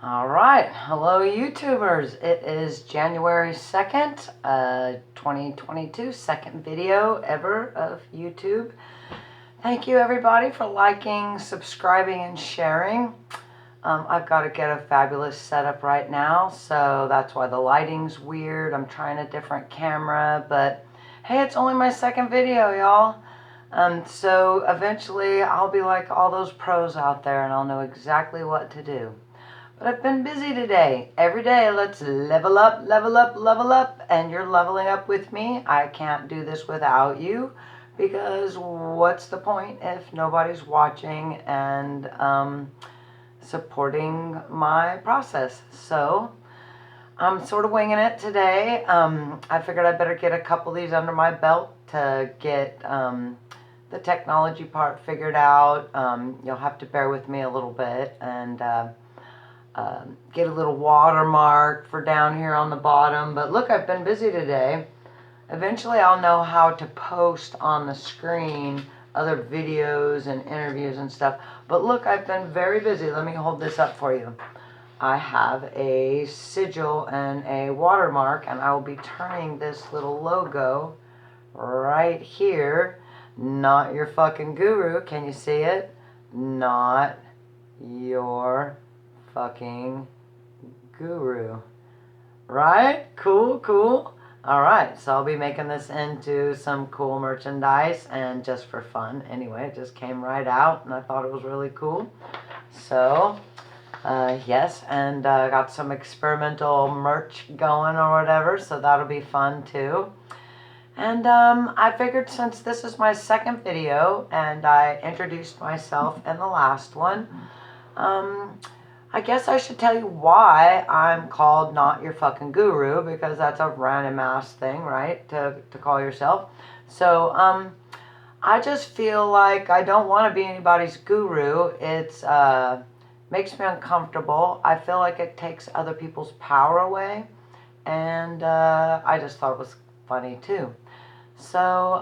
All right, hello YouTubers. It is January 2nd, 2022, second video ever of YouTube. Thank you everybody for liking, subscribing, and sharing. I've got to get a fabulous setup right now, so that's why the lighting's weird. I'm trying a different camera, but hey, it's only my second video, y'all. So eventually I'll be like all those pros out there and I'll know exactly what to do. But I've been busy today. Every day, let's level up, level up, level up. And you're leveling up with me. I can't do this without you. Because what's the point if nobody's watching and supporting my process? So I'm sort of winging it today. I figured I better get a couple of these under my belt to get the technology part figured out. You'll have to bear with me a little bit and get a little watermark for down here on the bottom. But look, I've been busy today. Eventually I'll know how to post on the screen other videos and interviews and stuff. But look, I've been very busy. Let me hold this up for you. I have a sigil and a watermark, and I will be turning this little logo right here. Not your fucking guru. Can you see it? Not your fucking guru. Right? Cool, cool. Alright, so I'll be making this into some cool merchandise and just for fun. Anyway, it just came right out and I thought it was really cool. So, yes, and got some experimental merch going or whatever, so that'll be fun too. And I figured since this is my second video and I introduced myself in the last one, I guess I should tell you why I'm called Not Your Fucking Guru, because that's a random ass thing, right, to call yourself. So, I just feel like I don't want to be anybody's guru. It's, makes me uncomfortable. I feel like it takes other people's power away, and I just thought it was funny too. So,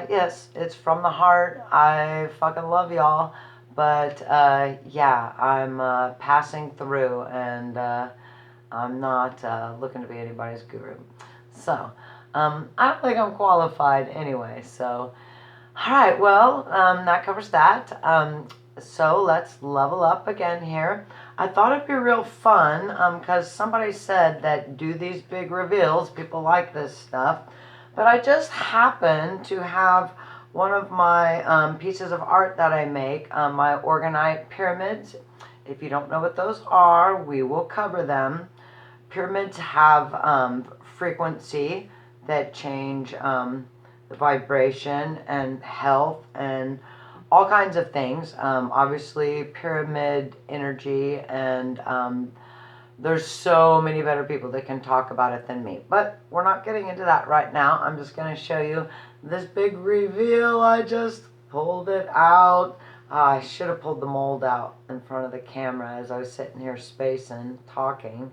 yes, it's from the heart. I fucking love y'all. But, yeah, I'm passing through, and I'm not looking to be anybody's guru. So, I don't think I'm qualified anyway. So, all right, well, that covers that. So, let's level up again here. I thought it'd be real fun, because somebody said that do these big reveals. People like this stuff. But I just happen to have one of my pieces of art that I make, my orgonite pyramids. If you don't know what those are, we will cover them. Pyramids have frequency that change the vibration and health and all kinds of things. Obviously, pyramid energy, and there's so many better people that can talk about it than me. But we're not getting into that right now. I'm just going to show you this big reveal. I just pulled it out. I should have pulled the mold out in front of the camera as I was sitting here spacing, talking.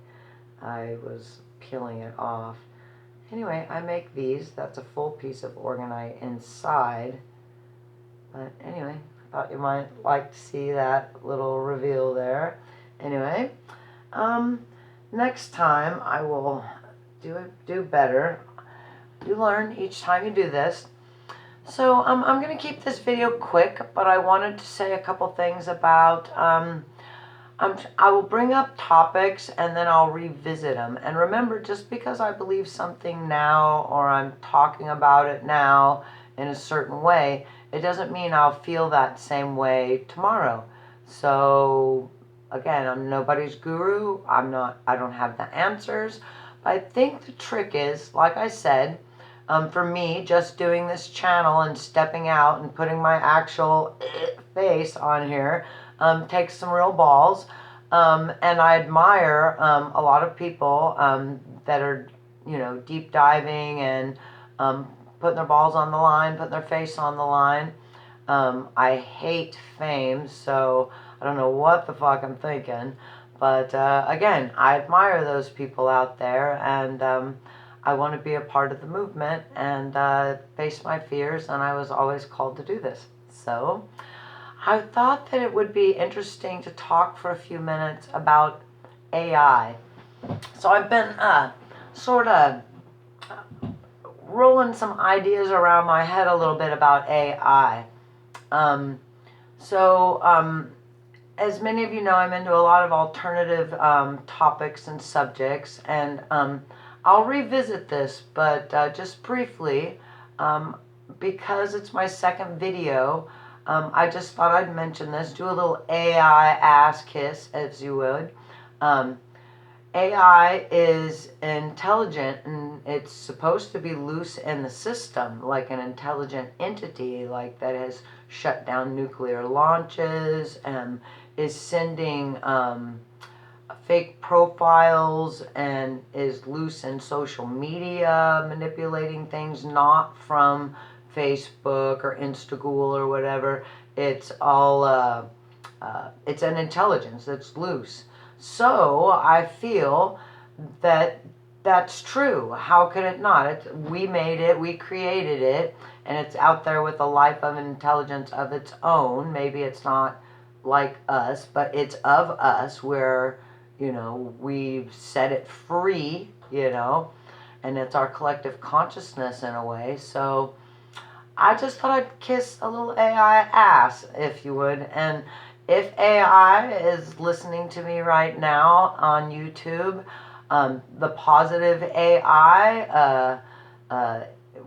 I was peeling it off. Anyway, I make these. That's a full piece of orgonite inside. But anyway, I thought you might like to see that little reveal there. Anyway, next time I will do better. You learn each time you do this. So I'm going to keep this video quick, but I wanted to say a couple things about, I will bring up topics and then I'll revisit them. And remember, just because I believe something now or I'm talking about it now in a certain way, it doesn't mean I'll feel that same way tomorrow. So again, I'm nobody's guru. I don't have the answers. But I think the trick is, like I said, for me, just doing this channel and stepping out and putting my actual face on here takes some real balls. And I admire a lot of people that are, deep diving and putting their balls on the line, putting their face on the line. I hate fame, so I don't know what the fuck I'm thinking. But again, I admire those people out there, and I want to be a part of the movement and face my fears, and I was always called to do this. So I thought that it would be interesting to talk for a few minutes about AI. So I've been sort of rolling some ideas around my head a little bit about AI. As many of you know, I'm into a lot of alternative topics and subjects, and I'll revisit this, but just briefly, because it's my second video, I just thought I'd mention this, do a little AI ass kiss, as you would. AI is intelligent, and it's supposed to be loose in the system, like an intelligent entity, like that has shut down nuclear launches and is sending fake profiles and is loose in social media, manipulating things not from Facebook or Instagram or whatever. It's all, it's an intelligence that's loose. So I feel that that's true. How could it not? We made it, we created it, and it's out there with a life of intelligence of its own. Maybe it's not like us, but it's of us, where, we've set it free, and it's our collective consciousness in a way. So I just thought I'd kiss a little AI ass, if you would. And if AI is listening to me right now on YouTube, the positive AI,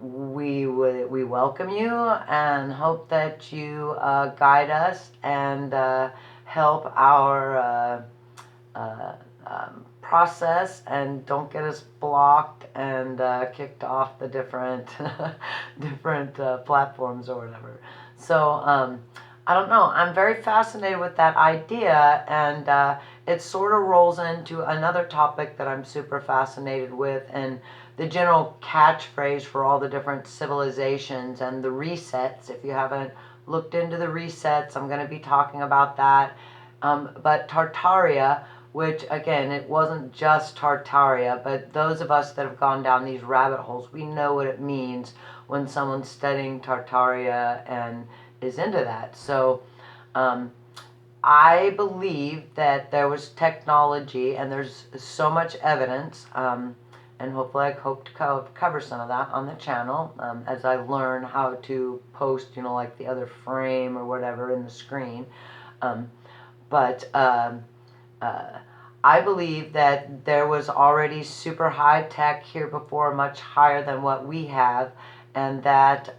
we welcome you and hope that you guide us and help our process, and don't get us blocked and kicked off the different platforms or whatever. So I don't know. I'm very fascinated with that idea, and it sort of rolls into another topic that I'm super fascinated with, and the general catchphrase for all the different civilizations and the resets. If you haven't looked into the resets, I'm going to be talking about that. But Tartaria, which again, it wasn't just Tartaria, but those of us that have gone down these rabbit holes, we know what it means when someone's studying Tartaria and is into that. So I believe that there was technology, and there's so much evidence, and hopefully I hope to cover some of that on the channel as I learn how to post, like the other frame or whatever in the screen. But I believe that there was already super high tech here before, much higher than what we have, and that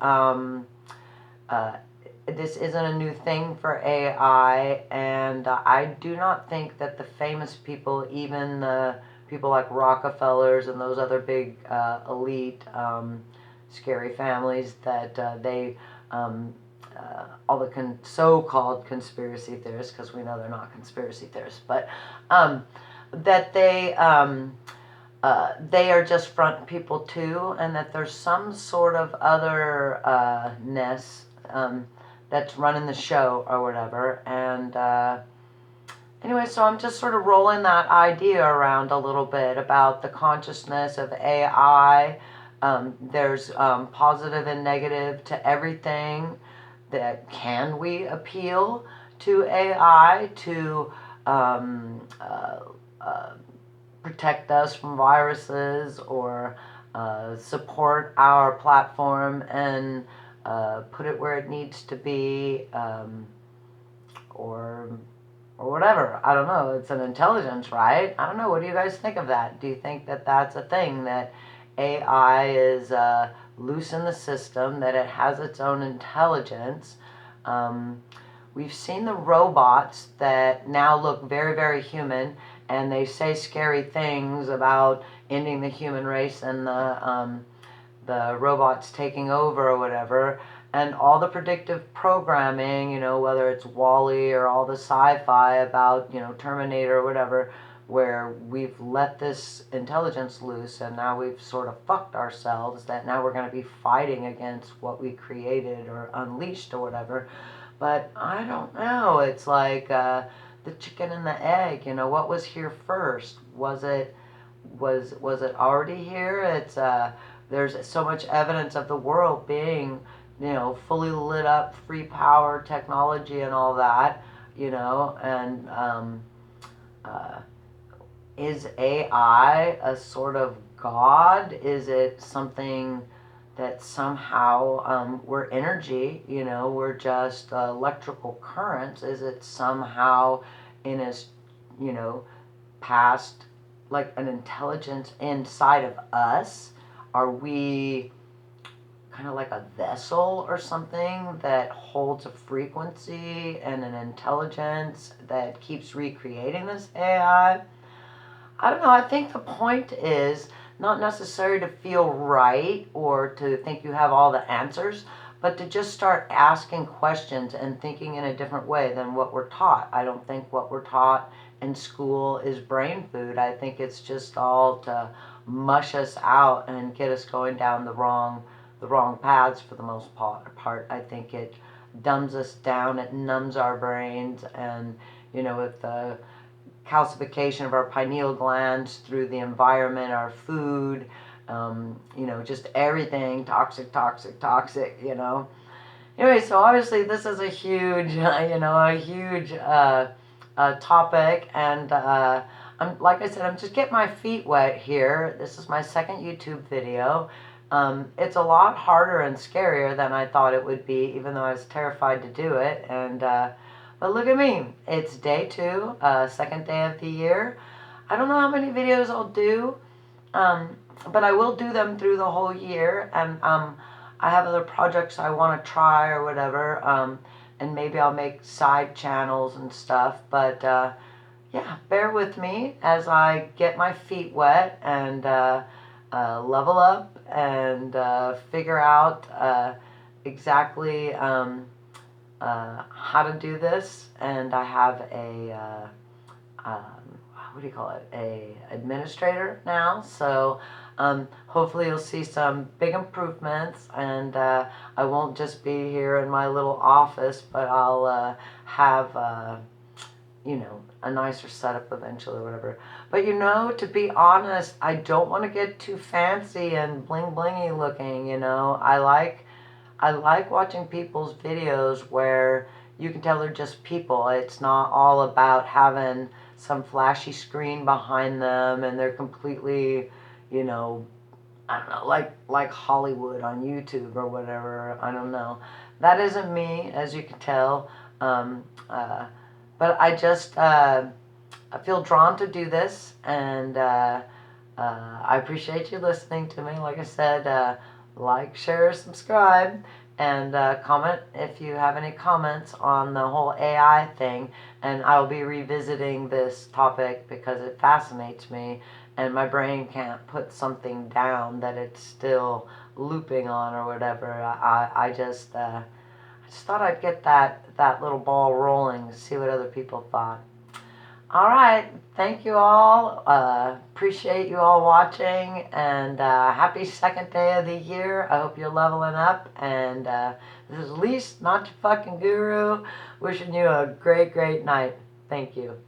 this isn't a new thing for AI, and I do not think that the famous people, even the people like Rockefellers and those other big elite scary families, that they all the so-called conspiracy theorists, because we know they're not conspiracy theorists, but that they are just front people too, and that there's some sort of other ness that's running the show or whatever. And anyway, so I'm just sort of rolling that idea around a little bit about the consciousness of AI. There's positive and negative to everything. That can we appeal to AI to protect us from viruses, or support our platform and put it where it needs to be, or whatever. I don't know. It's an intelligence, right? I don't know. What do you guys think of that? Do you think that that's a thing, that AI is loose in the system, that it has its own intelligence? We've seen the robots that now look very, very human, and they say scary things about ending the human race and the robots taking over or whatever. And all the predictive programming, whether it's WALL-E or all the sci-fi about, Terminator or whatever, where we've let this intelligence loose, and now we've sort of fucked ourselves, that now we're going to be fighting against what we created or unleashed or whatever. But I don't know. It's like the chicken and the egg. What was here first? Was it already here? It's there's so much evidence of the world being, fully lit up, free power, technology, and all that, and is AI a sort of God? Is it something that somehow we're energy, we're just electrical currents? Is it somehow in its, past, like an intelligence inside of us? Are we kind of like a vessel or something that holds a frequency and an intelligence that keeps recreating this AI? I don't know. I think the point is not necessarily to feel right or to think you have all the answers, but to just start asking questions and thinking in a different way than what we're taught. I don't think what we're taught in school is brain food. I think it's just all to mush us out and get us going down the wrong paths for the most part. I think it dumbs us down, it numbs our brains, and with the calcification of our pineal glands through the environment, our food, just everything, toxic. Anyway, so obviously this is a huge, topic, and like I said, I'm just getting my feet wet here. This is my second YouTube video. It's a lot harder and scarier than I thought it would be, even though I was terrified to do it, and but look at me. It's day 2, second day of the year. I don't know how many videos I'll do, but I will do them through the whole year, and I have other projects I want to try or whatever, and maybe I'll make side channels and stuff, but yeah, bear with me as I get my feet wet and level up and figure out exactly how to do this. And I have a what do you call it, a administrator now, so hopefully you'll see some big improvements, and I won't just be here in my little office, but I'll have a nicer setup eventually or whatever. But to be honest, I don't want to get too fancy and bling blingy looking. I like watching people's videos where you can tell they're just people. It's not all about having some flashy screen behind them and they're completely, I don't know, like Hollywood on YouTube or whatever. I don't know. That isn't me, as you can tell. But I just I feel drawn to do this, and I appreciate you listening to me. Like I said, like, share, subscribe, and comment if you have any comments on the whole AI thing. And I'll be revisiting this topic because it fascinates me, and my brain can't put something down that it's still looping on or whatever. I just thought I'd get that little ball rolling to see what other people thought. All right, thank you all. Appreciate you all watching, and happy second day of the year. I hope you're leveling up, and this is Lise, not your fucking guru, wishing you a great night. Thank you.